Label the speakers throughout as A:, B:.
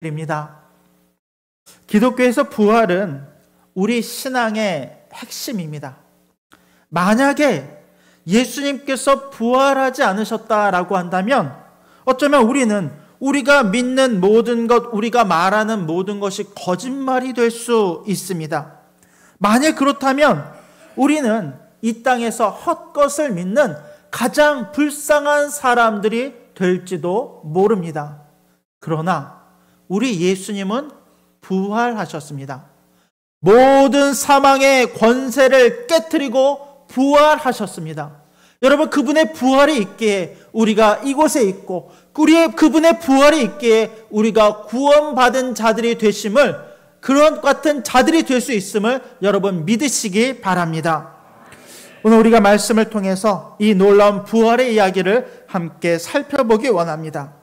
A: 입니다. 기독교에서 부활은 우리 신앙의 핵심입니다. 만약에 예수님께서 부활하지 않으셨다라고 한다면 어쩌면 우리가 믿는 모든 것, 우리가 말하는 모든 것이 거짓말이 될 수 있습니다. 만약 그렇다면 우리는 이 땅에서 헛것을 믿는 가장 불쌍한 사람들이 될지도 모릅니다. 그러나 우리 예수님은 부활하셨습니다. 모든 사망의 권세를 깨트리고 부활하셨습니다. 여러분, 그분의 부활이 있기에 우리가 이곳에 있고, 그분의 부활이 있기에 우리가 구원받은 자들이 되심을, 그런 같은 자들이 될 수 있음을 여러분 믿으시기 바랍니다. 오늘 우리가 말씀을 통해서 이 놀라운 부활의 이야기를 함께 살펴보기 원합니다.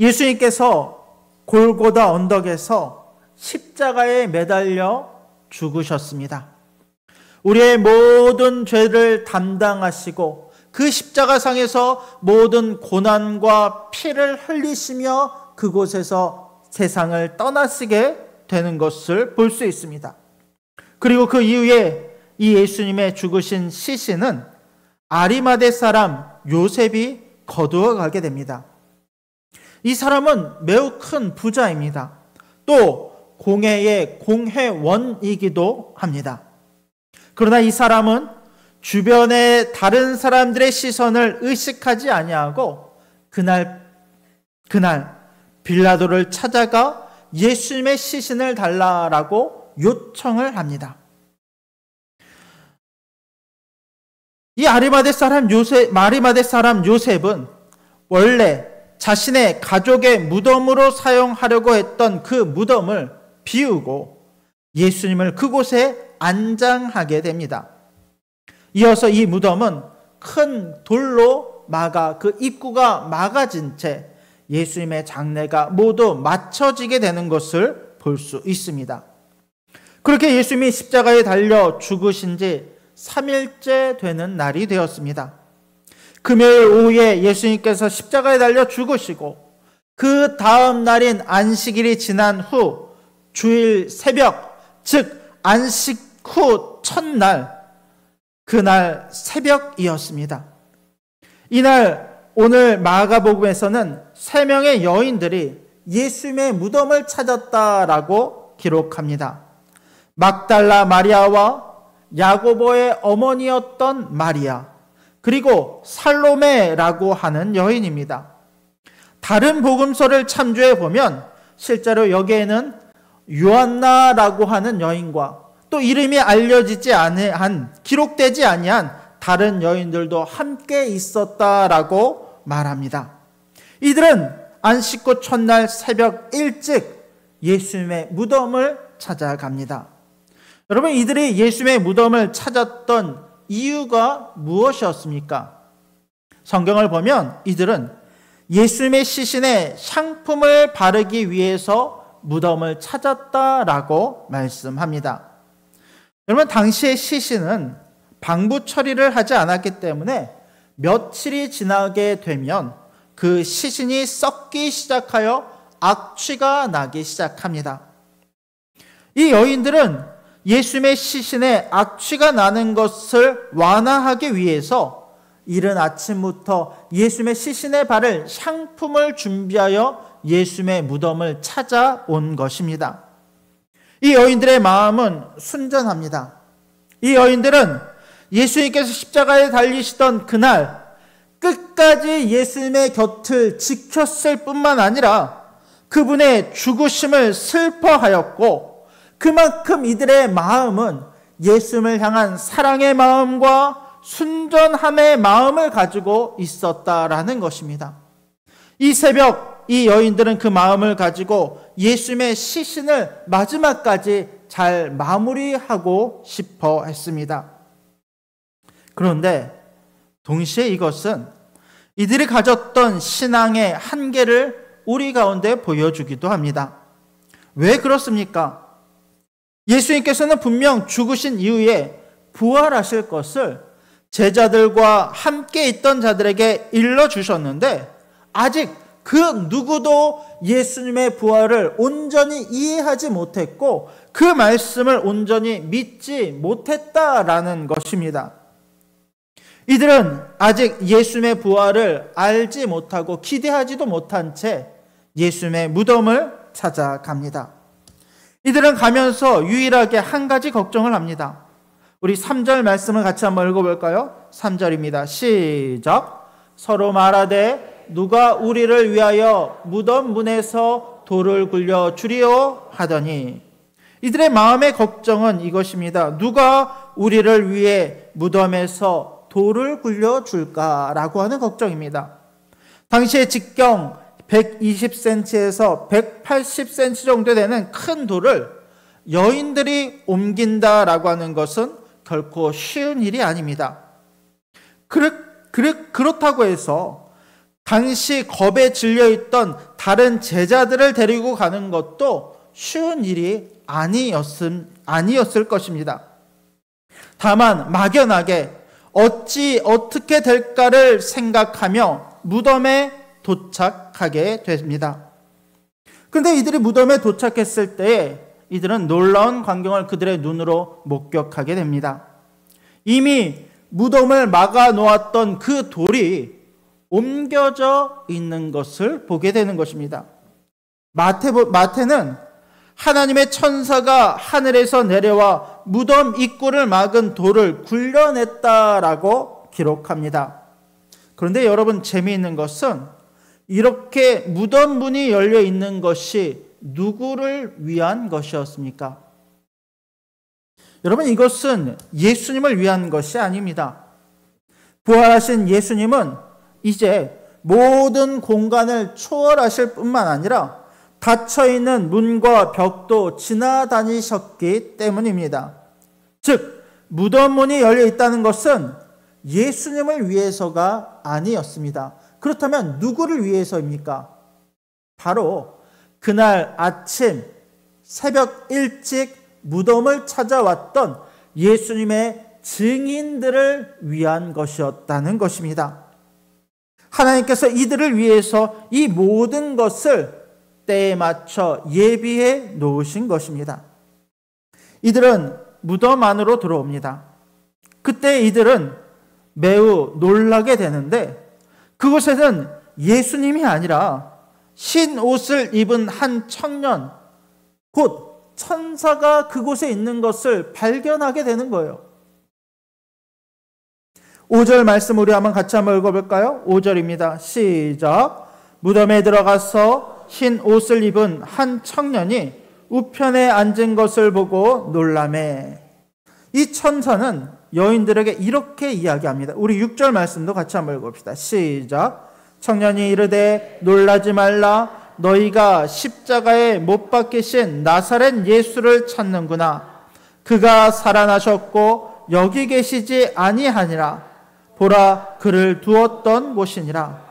A: 예수님께서 골고다 언덕에서 십자가에 매달려 죽으셨습니다. 우리의 모든 죄를 담당하시고 그 십자가상에서 모든 고난과 피를 흘리시며 그곳에서 세상을 떠나시게 되는 것을 볼 수 있습니다. 그리고 그 이후에 이 예수님의 죽으신 시신은 아리마대 사람 요셉이 거두어 가게 됩니다. 이 사람은 매우 큰 부자입니다. 또 공회의 공회원이기도 합니다. 그러나 이 사람은 주변의 다른 사람들의 시선을 의식하지 아니하고 그날 빌라도를 찾아가 예수님의 시신을 달라라고 요청을 합니다. 이 아리마대 사람 요셉은 원래 자신의 가족의 무덤으로 사용하려고 했던 그 무덤을 비우고 예수님을 그곳에 안장하게 됩니다. 이어서 이 무덤은 큰 돌로 그 입구가 막아진 채 예수님의 장례가 모두 마쳐지게 되는 것을 볼 수 있습니다. 그렇게 예수님이 십자가에 달려 죽으신 지 3일째 되는 날이 되었습니다. 금요일 오후에 예수님께서 십자가에 달려 죽으시고 그 다음 날인 안식일이 지난 후 주일 새벽, 즉 안식 후 첫날, 그날 새벽이었습니다. 이날 오늘 마가복음에서는 3명의 여인들이 예수님의 무덤을 찾았다라고 기록합니다. 막달라 마리아와 야고보의 어머니였던 마리아, 그리고 살로메라고 하는 여인입니다. 다른 복음서를 참조해 보면 실제로 여기에는 요한나라고 하는 여인과 또 이름이 알려지지 기록되지 아니한 다른 여인들도 함께 있었다라고 말합니다. 이들은 안식구 첫날 새벽 일찍 예수님의 무덤을 찾아갑니다. 여러분, 이들이 예수님의 무덤을 찾았던 이유가 무엇이었습니까? 성경을 보면 이들은 예수님의 시신에 향품을 바르기 위해서 무덤을 찾았다라고 말씀합니다. 여러분, 당시의 시신은 방부 처리를 하지 않았기 때문에 며칠이 지나게 되면 그 시신이 썩기 시작하여 악취가 나기 시작합니다. 이 여인들은 예수님의 시신에 악취가 나는 것을 완화하기 위해서 이른 아침부터 예수님의 시신에 바를 향품을 준비하여 예수님의 무덤을 찾아온 것입니다. 이 여인들의 마음은 순전합니다. 이 여인들은 예수님께서 십자가에 달리시던 그날 끝까지 예수님의 곁을 지켰을 뿐만 아니라 그분의 죽으심을 슬퍼하였고, 그만큼 이들의 마음은 예수님을 향한 사랑의 마음과 순전함의 마음을 가지고 있었다라는 것입니다. 이 새벽 이 여인들은 그 마음을 가지고 예수님의 시신을 마지막까지 잘 마무리하고 싶어 했습니다. 그런데 동시에 이것은 이들이 가졌던 신앙의 한계를 우리 가운데 보여주기도 합니다. 왜 그렇습니까? 예수님께서는 분명 죽으신 이후에 부활하실 것을 제자들과 함께 있던 자들에게 일러주셨는데 아직 그 누구도 예수님의 부활을 온전히 이해하지 못했고 그 말씀을 온전히 믿지 못했다라는 것입니다. 이들은 아직 예수님의 부활을 알지 못하고 기대하지도 못한 채 예수님의 무덤을 찾아갑니다. 이들은 가면서 유일하게 한 가지 걱정을 합니다. 우리 3절 말씀을 같이 한번 읽어볼까요? 3절입니다. 시작. 서로 말하되 누가 우리를 위하여 무덤 문에서 돌을 굴려 주리오 하더니, 이들의 마음의 걱정은 이것입니다. 누가 우리를 위해 무덤에서 돌을 굴려 줄까라고 하는 걱정입니다. 당시의 직경 120cm에서 180cm 정도 되는 큰 돌을 여인들이 옮긴다라고 하는 것은 결코 쉬운 일이 아닙니다. 그렇다고 해서 당시 겁에 질려있던 다른 제자들을 데리고 가는 것도 쉬운 일이 아니었을 것입니다. 다만 막연하게 어떻게 될까를 생각하며 무덤에 도착하게 됩니다. 그런데 이들이 무덤에 도착했을 때 이들은 놀라운 광경을 그들의 눈으로 목격하게 됩니다. 이미 무덤을 막아 놓았던 그 돌이 옮겨져 있는 것을 보게 되는 것입니다. 마태는 하나님의 천사가 하늘에서 내려와 무덤 입구를 막은 돌을 굴려냈다라고 기록합니다. 그런데 여러분, 재미있는 것은 이렇게 무덤 문이 열려 있는 것이 누구를 위한 것이었습니까? 여러분, 이것은 예수님을 위한 것이 아닙니다. 부활하신 예수님은 이제 모든 공간을 초월하실 뿐만 아니라 닫혀있는 문과 벽도 지나다니셨기 때문입니다. 즉, 무덤 문이 열려 있다는 것은 예수님을 위해서가 아니었습니다. 그렇다면 누구를 위해서입니까? 바로 그날 아침 새벽 일찍 무덤을 찾아왔던 예수님의 증인들을 위한 것이었다는 것입니다. 하나님께서 이들을 위해서 이 모든 것을 때에 맞춰 예비해 놓으신 것입니다. 이들은 무덤 안으로 들어옵니다. 그때 이들은 매우 놀라게 되는데, 그곳에는 예수님이 아니라 흰 옷을 입은 한 청년, 곧 천사가 그곳에 있는 것을 발견하게 되는 거예요. 5절 말씀 우리 같이 한번 읽어볼까요? 5절입니다. 시작. 무덤에 들어가서 흰 옷을 입은 한 청년이 우편에 앉은 것을 보고 놀라매. 이 천사는 여인들에게 이렇게 이야기합니다. 우리 6절 말씀도 같이 한번 읽어봅시다. 시작. 청년이 이르되 놀라지 말라. 너희가 십자가에 못 박히신 나사렛 예수를 찾는구나. 그가 살아나셨고 여기 계시지 아니하니라. 보라, 그를 두었던 곳이니라.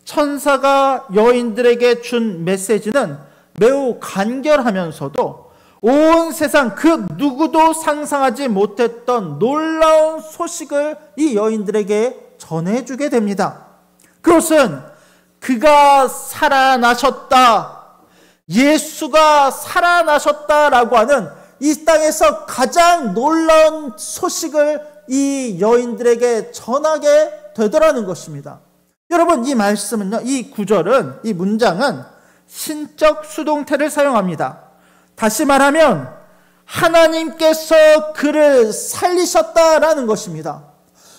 A: 천사가 여인들에게 준 메시지는 매우 간결하면서도 온 세상 그 누구도 상상하지 못했던 놀라운 소식을 이 여인들에게 전해주게 됩니다. 그것은 그가 살아나셨다, 예수가 살아나셨다라고 하는 이 땅에서 가장 놀라운 소식을 이 여인들에게 전하게 되더라는 것입니다. 여러분, 이 말씀은요, 이 구절은, 이 문장은 신적 수동태를 사용합니다. 다시 말하면 하나님께서 그를 살리셨다라는 것입니다.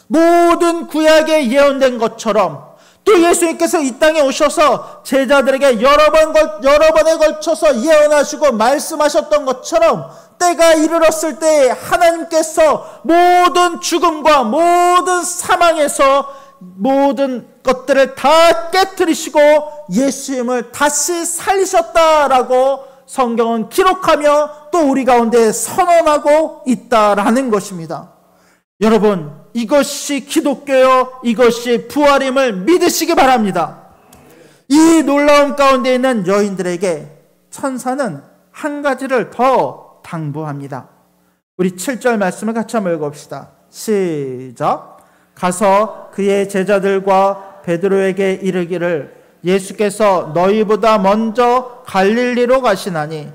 A: 모든 구약에 예언된 것처럼 또 예수님께서 이 땅에 오셔서 제자들에게 여러 번에 걸쳐서 예언하시고 말씀하셨던 것처럼 때가 이르렀을 때 하나님께서 모든 죽음과 모든 사망에서 모든 것들을 다 깨트리시고 예수님을 다시 살리셨다라고 성경은 기록하며 또 우리 가운데 선언하고 있다라는 것입니다. 여러분, 이것이 기독교요, 이것이 부활임을 믿으시기 바랍니다. 이 놀라움 가운데 있는 여인들에게 천사는 한 가지를 더 당부합니다. 우리 7절 말씀을 같이 한번 읽어봅시다. 시작. 가서 그의 제자들과 베드로에게 이르기를 예수께서 너희보다 먼저 갈릴리로 가시나니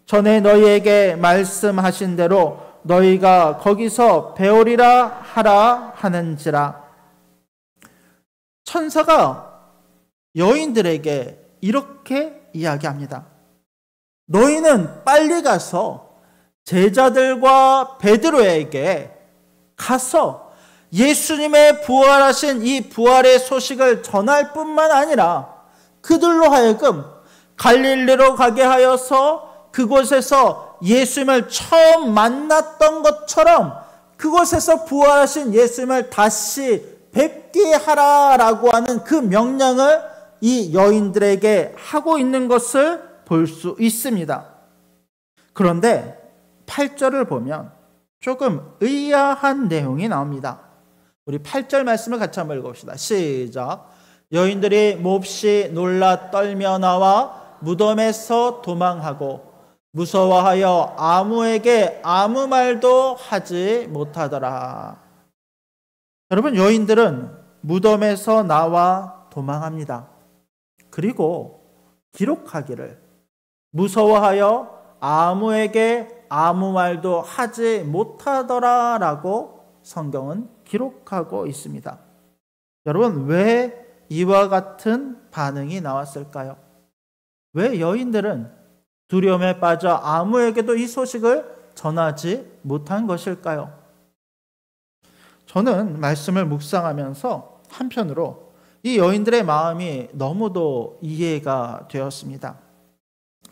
A: 전에 너희에게 말씀하신 대로 너희가 거기서 배우리라 하라 하는지라. 천사가 여인들에게 이렇게 이야기합니다. 너희는 빨리 가서 제자들과 베드로에게 가서 예수님의 부활하신 이 부활의 소식을 전할 뿐만 아니라 그들로 하여금 갈릴리로 가게 하여서 그곳에서 예수님을 처음 만났던 것처럼 그곳에서 부활하신 예수님을 다시 뵙게 하라라고 하는 그 명령을 이 여인들에게 하고 있는 것을 볼 수 있습니다. 그런데 8절을 보면 조금 의아한 내용이 나옵니다. 우리 8절 말씀을 같이 한번 읽어봅시다. 시작. 여인들이 몹시 놀라 떨며 나와 무덤에서 도망하고 무서워하여 아무에게 아무 말도 하지 못하더라. 여러분, 여인들은 무덤에서 나와 도망합니다. 그리고 기록하기를 무서워하여 아무에게 아무 말도 하지 못하더라 라고 성경은 기록하고 있습니다. 여러분, 왜 이와 같은 반응이 나왔을까요? 왜 여인들은 두려움에 빠져 아무에게도 이 소식을 전하지 못한 것일까요? 저는 말씀을 묵상하면서 한편으로 이 여인들의 마음이 너무도 이해가 되었습니다.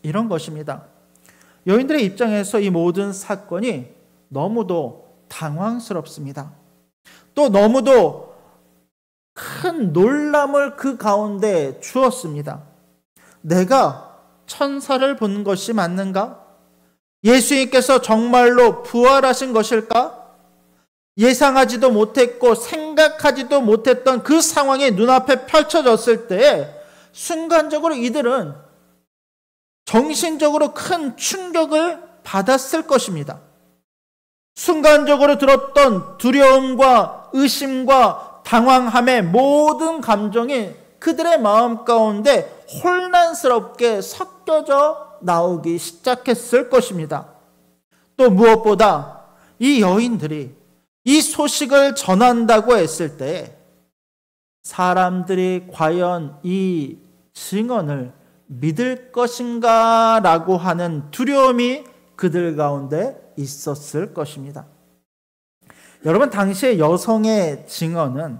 A: 이런 것입니다. 여인들의 입장에서 이 모든 사건이 너무도 당황스럽습니다. 또 너무도 큰 놀람을 그 가운데 주었습니다. 내가 천사를 본 것이 맞는가? 예수님께서 정말로 부활하신 것일까? 예상하지도 못했고 생각하지도 못했던 그 상황이 눈앞에 펼쳐졌을 때 순간적으로 이들은 정신적으로 큰 충격을 받았을 것입니다. 순간적으로 들었던 두려움과 의심과 당황함의 모든 감정이 그들의 마음 가운데 혼란스럽게 섞여져 나오기 시작했을 것입니다. 또 무엇보다 이 여인들이 이 소식을 전한다고 했을 때 사람들이 과연 이 증언을 믿을 것인가 라고 하는 두려움이 그들 가운데 있었을 것입니다. 여러분, 당시의 여성의 증언은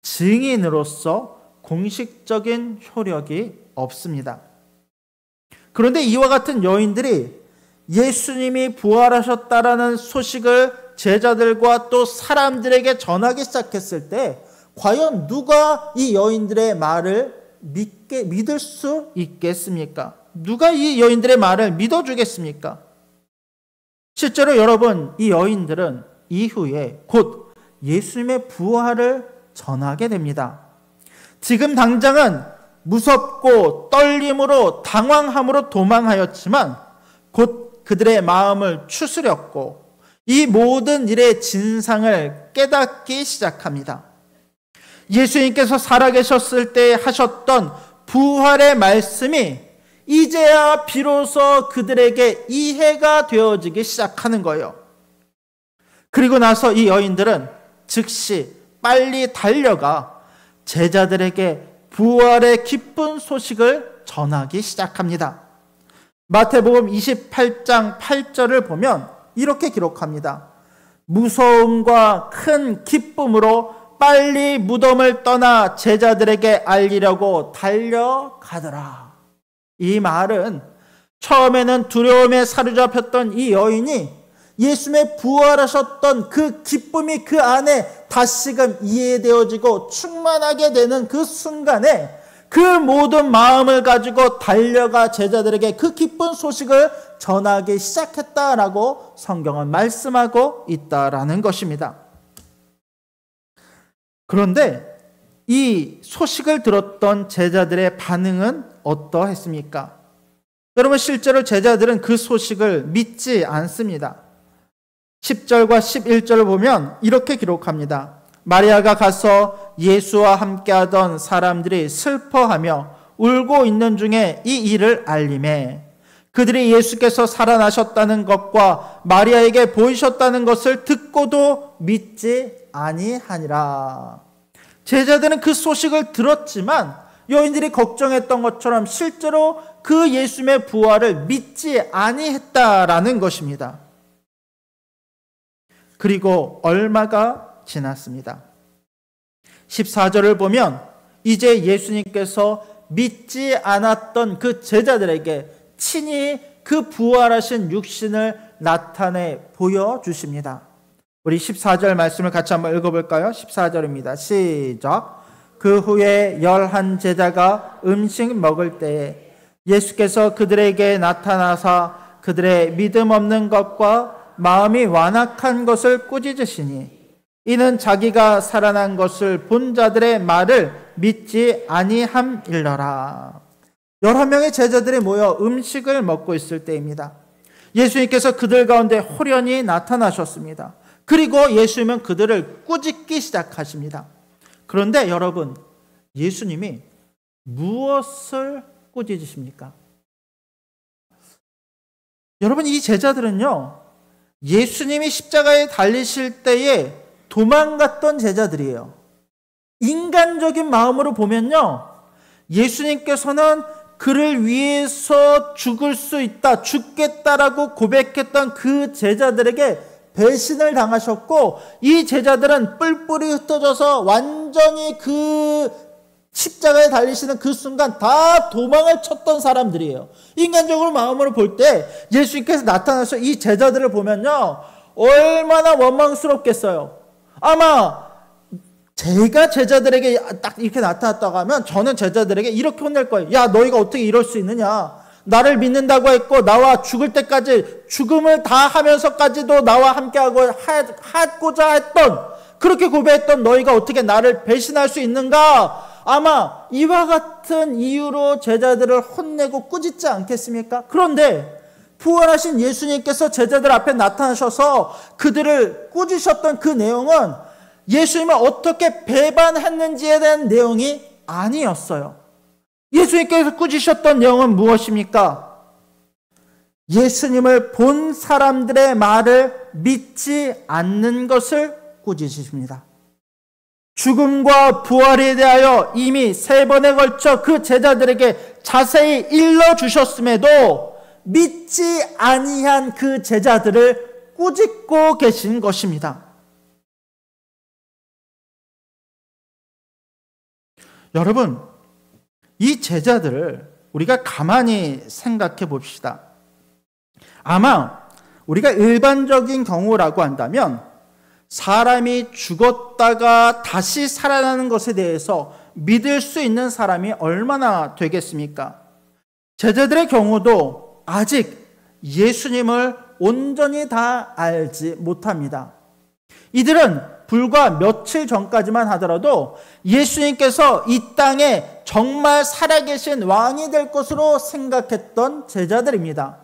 A: 증인으로서 공식적인 효력이 없습니다. 그런데 이와 같은 여인들이 예수님이 부활하셨다라는 소식을 제자들과 또 사람들에게 전하기 시작했을 때 과연 누가 이 여인들의 말을 믿을 수 있겠습니까? 누가 이 여인들의 말을 믿어주겠습니까? 실제로 여러분, 이 여인들은 이후에 곧 예수님의 부활을 전하게 됩니다. 지금 당장은 무섭고 떨림으로 당황함으로 도망하였지만 곧 그들의 마음을 추스렸고 이 모든 일의 진상을 깨닫기 시작합니다. 예수님께서 살아계셨을 때 하셨던 부활의 말씀이 이제야 비로소 그들에게 이해가 되어지기 시작하는 거예요. 그리고 나서 이 여인들은 즉시 빨리 달려가 제자들에게 부활의 기쁜 소식을 전하기 시작합니다. 마태복음 28장 8절을 보면 이렇게 기록합니다. 무서움과 큰 기쁨으로 빨리 무덤을 떠나 제자들에게 알리려고 달려가더라. 이 말은 처음에는 두려움에 사로잡혔던 이 여인이 예수님의 부활하셨던 그 기쁨이 그 안에 다시금 이해되어지고 충만하게 되는 그 순간에 그 모든 마음을 가지고 달려가 제자들에게 그 기쁜 소식을 전하기 시작했다라고 성경은 말씀하고 있다라는 것입니다. 그런데 이 소식을 들었던 제자들의 반응은 어떠했습니까? 여러분, 실제로 제자들은 그 소식을 믿지 않습니다. 10절과 11절을 보면 이렇게 기록합니다. 마리아가 가서 예수와 함께하던 사람들이 슬퍼하며 울고 있는 중에 이 일을 알림해 그들이 예수께서 살아나셨다는 것과 마리아에게 보이셨다는 것을 듣고도 믿지 아니하니라. 제자들은 그 소식을 들었지만 여인들이 걱정했던 것처럼 실제로 그 예수님의 부활을 믿지 아니했다라는 것입니다. 그리고 얼마가 지났습니다. 14절을 보면 이제 예수님께서 믿지 않았던 그 제자들에게 친히 그 부활하신 육신을 나타내 보여주십니다. 우리 14절 말씀을 같이 한번 읽어볼까요? 14절입니다. 시작. 그 후에 11 제자가 음식 먹을 때에 예수께서 그들에게 나타나사 그들의 믿음 없는 것과 마음이 완악한 것을 꾸짖으시니 이는 자기가 살아난 것을 본 자들의 말을 믿지 아니함일러라. 11명의 제자들이 모여 음식을 먹고 있을 때입니다. 예수님께서 그들 가운데 호련히 나타나셨습니다. 그리고 예수님은 그들을 꾸짖기 시작하십니다. 그런데 여러분, 예수님이 무엇을 꾸짖으십니까? 여러분, 이 제자들은요, 예수님이 십자가에 달리실 때에 도망갔던 제자들이에요. 인간적인 마음으로 보면요, 예수님께서는 그를 위해서 죽을 수 있다, 죽겠다라고 고백했던 그 제자들에게 배신을 당하셨고, 이 제자들은 뿔뿔이 흩어져서 완전히 그 십자가에 달리시는 그 순간 다 도망을 쳤던 사람들이에요. 인간적으로 마음으로 볼 때 예수님께서 나타나서 이 제자들을 보면요, 얼마나 원망스럽겠어요. 아마 제가 제자들에게 딱 이렇게 나타났다고 하면 저는 제자들에게 이렇게 혼낼 거예요. 야, 너희가 어떻게 이럴 수 있느냐? 나를 믿는다고 했고 나와 죽을 때까지 죽음을 다 하면서까지도 나와 함께하고 하고자 했던, 그렇게 고백했던 너희가 어떻게 나를 배신할 수 있는가? 아마 이와 같은 이유로 제자들을 혼내고 꾸짖지 않겠습니까? 그런데 부활하신 예수님께서 제자들 앞에 나타나셔서 그들을 꾸짖으셨던 그 내용은 예수님을 어떻게 배반했는지에 대한 내용이 아니었어요. 예수님께서 꾸짖으셨던 내용은 무엇입니까? 예수님을 본 사람들의 말을 믿지 않는 것을 꾸짖으십니다. 죽음과 부활에 대하여 이미 3번에 걸쳐 그 제자들에게 자세히 일러주셨음에도 믿지 아니한 그 제자들을 꾸짖고 계신 것입니다. 여러분, 이 제자들을 우리가 가만히 생각해 봅시다. 아마 우리가 일반적인 경우라고 한다면 사람이 죽었다가 다시 살아나는 것에 대해서 믿을 수 있는 사람이 얼마나 되겠습니까? 제자들의 경우도 아직 예수님을 온전히 다 알지 못합니다. 이들은 불과 며칠 전까지만 하더라도 예수님께서 이 땅에 정말 살아계신 왕이 될 것으로 생각했던 제자들입니다.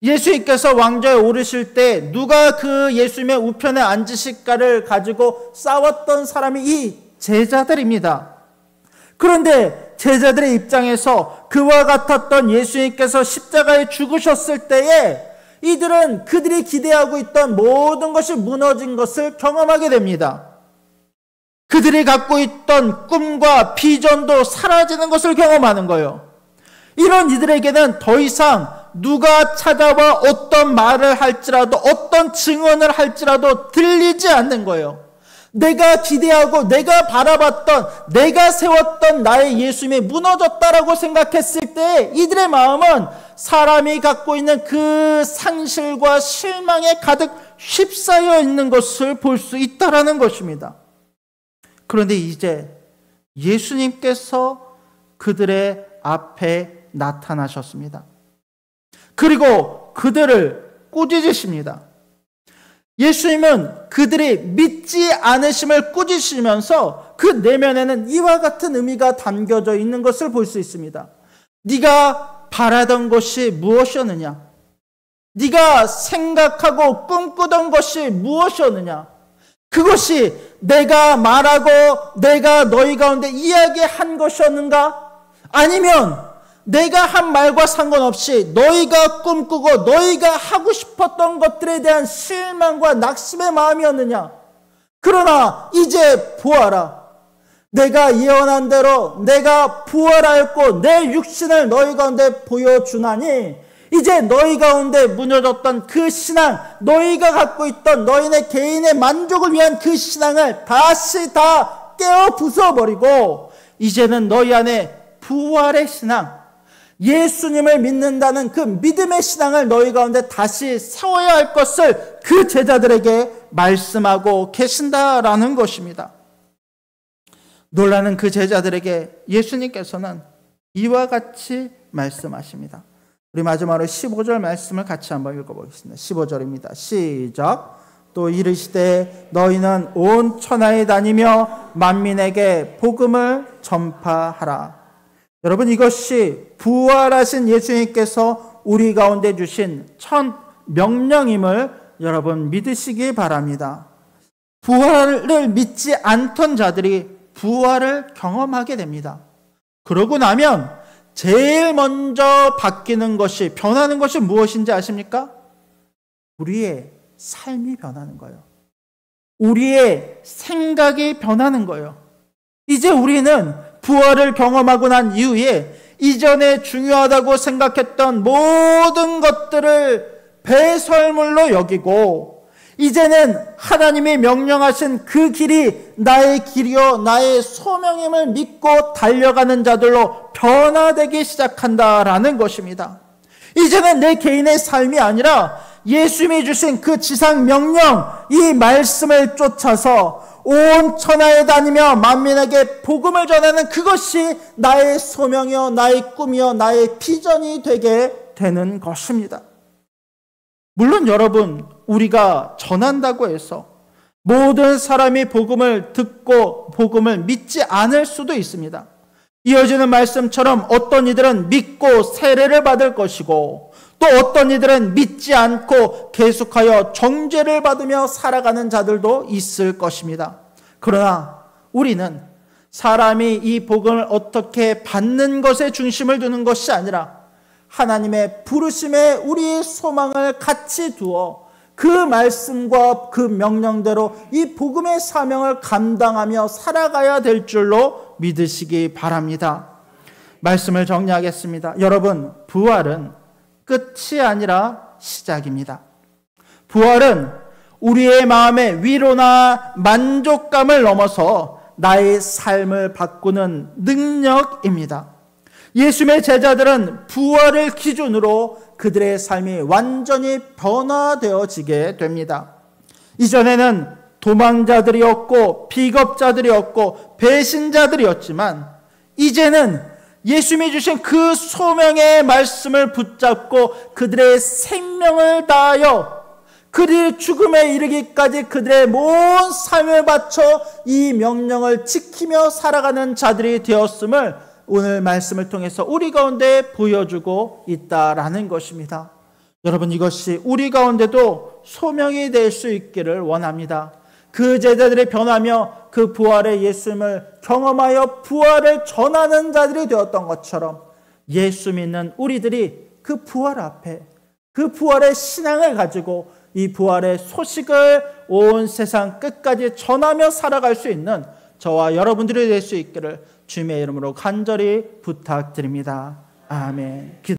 A: 예수님께서 왕좌에 오르실 때 누가 그 예수님의 우편에 앉으실까를 가지고 싸웠던 사람이 이 제자들입니다. 그런데 제자들의 입장에서 그와 같았던 예수님께서 십자가에 죽으셨을 때에 이들은 그들이 기대하고 있던 모든 것이 무너진 것을 경험하게 됩니다. 그들이 갖고 있던 꿈과 비전도 사라지는 것을 경험하는 거예요. 이런 이들에게는 더 이상 누가 찾아와 어떤 말을 할지라도 어떤 증언을 할지라도 들리지 않는 거예요. 내가 기대하고 내가 바라봤던 내가 세웠던 나의 예수님이 무너졌다라고 생각했을 때 이들의 마음은 사람이 갖고 있는 그 상실과 실망에 가득 휩싸여 있는 것을 볼 수 있다라는 것입니다. 그런데 이제 예수님께서 그들의 앞에 나타나셨습니다. 그리고 그들을 꾸짖으십니다. 예수님은 그들이 믿지 않으심을 꾸짖으시면서 그 내면에는 이와 같은 의미가 담겨져 있는 것을 볼 수 있습니다. 네가 바라던 것이 무엇이었느냐? 네가 생각하고 꿈꾸던 것이 무엇이었느냐? 그것이 내가 말하고 내가 너희 가운데 이야기한 것이었는가? 아니면 내가 한 말과 상관없이 너희가 꿈꾸고 너희가 하고 싶었던 것들에 대한 실망과 낙심의 마음이었느냐? 그러나 이제 보아라. 내가 예언한 대로 내가 부활하였고 내 육신을 너희 가운데 보여주나니 이제 너희 가운데 무너졌던 그 신앙, 너희가 갖고 있던 너희네 개인의 만족을 위한 그 신앙을 다시 다 깨어 부숴버리고 이제는 너희 안에 부활의 신앙, 예수님을 믿는다는 그 믿음의 신앙을 너희 가운데 다시 세워야 할 것을 그 제자들에게 말씀하고 계신다라는 것입니다. 놀라는 그 제자들에게 예수님께서는 이와 같이 말씀하십니다. 우리 마지막으로 15절 말씀을 같이 한번 읽어보겠습니다. 15절입니다. 시작. 또 이르시되 너희는 온 천하에 다니며 만민에게 복음을 전파하라. 여러분, 이것이 부활하신 예수님께서 우리 가운데 주신 첫 명령임을 여러분 믿으시기 바랍니다. 부활을 믿지 않던 자들이 부활을 경험하게 됩니다. 그러고 나면 제일 먼저 바뀌는 것이, 변하는 것이 무엇인지 아십니까? 우리의 삶이 변하는 거예요. 우리의 생각이 변하는 거예요. 이제 우리는 부활을 경험하고 난 이후에 이전에 중요하다고 생각했던 모든 것들을 배설물로 여기고 이제는 하나님이 명령하신 그 길이 나의 길이요 나의 소명임을 믿고 달려가는 자들로 변화되기 시작한다라는 것입니다. 이제는 내 개인의 삶이 아니라 예수님이 주신 그 지상 명령, 이 말씀을 쫓아서 온 천하에 다니며 만민에게 복음을 전하는 그것이 나의 소명이요 나의 꿈이요 나의 비전이 되게 되는 것입니다. 물론 여러분, 우리가 전한다고 해서 모든 사람이 복음을 듣고 복음을 믿지 않을 수도 있습니다. 이어지는 말씀처럼 어떤 이들은 믿고 세례를 받을 것이고 또 어떤 이들은 믿지 않고 계속하여 정죄를 받으며 살아가는 자들도 있을 것입니다. 그러나 우리는 사람이 이 복음을 어떻게 받는 것에 중심을 두는 것이 아니라 하나님의 부르심에 우리의 소망을 같이 두어 그 말씀과 그 명령대로 이 복음의 사명을 감당하며 살아가야 될 줄로 믿으시기 바랍니다. 말씀을 정리하겠습니다. 여러분, 부활은 끝이 아니라 시작입니다. 부활은 우리의 마음의 위로나 만족감을 넘어서 나의 삶을 바꾸는 능력입니다. 예수님의 제자들은 부활을 기준으로 그들의 삶이 완전히 변화되어지게 됩니다. 이전에는 도망자들이었고 비겁자들이었고 배신자들이었지만 이제는 예수님이 주신 그 소명의 말씀을 붙잡고 그들의 생명을 다하여 그들의 죽음에 이르기까지 그들의 모든 삶을 바쳐 이 명령을 지키며 살아가는 자들이 되었음을 오늘 말씀을 통해서 우리 가운데 보여주고 있다라는 것입니다. 여러분, 이것이 우리 가운데도 소명이 될 수 있기를 원합니다. 그 제자들이 변하며 그 부활의 예수님을 경험하여 부활을 전하는 자들이 되었던 것처럼 예수 믿는 우리들이 그 부활 앞에 그 부활의 신앙을 가지고 이 부활의 소식을 온 세상 끝까지 전하며 살아갈 수 있는 저와 여러분들이 될 수 있기를 주님의 이름으로 간절히 부탁드립니다. 아멘.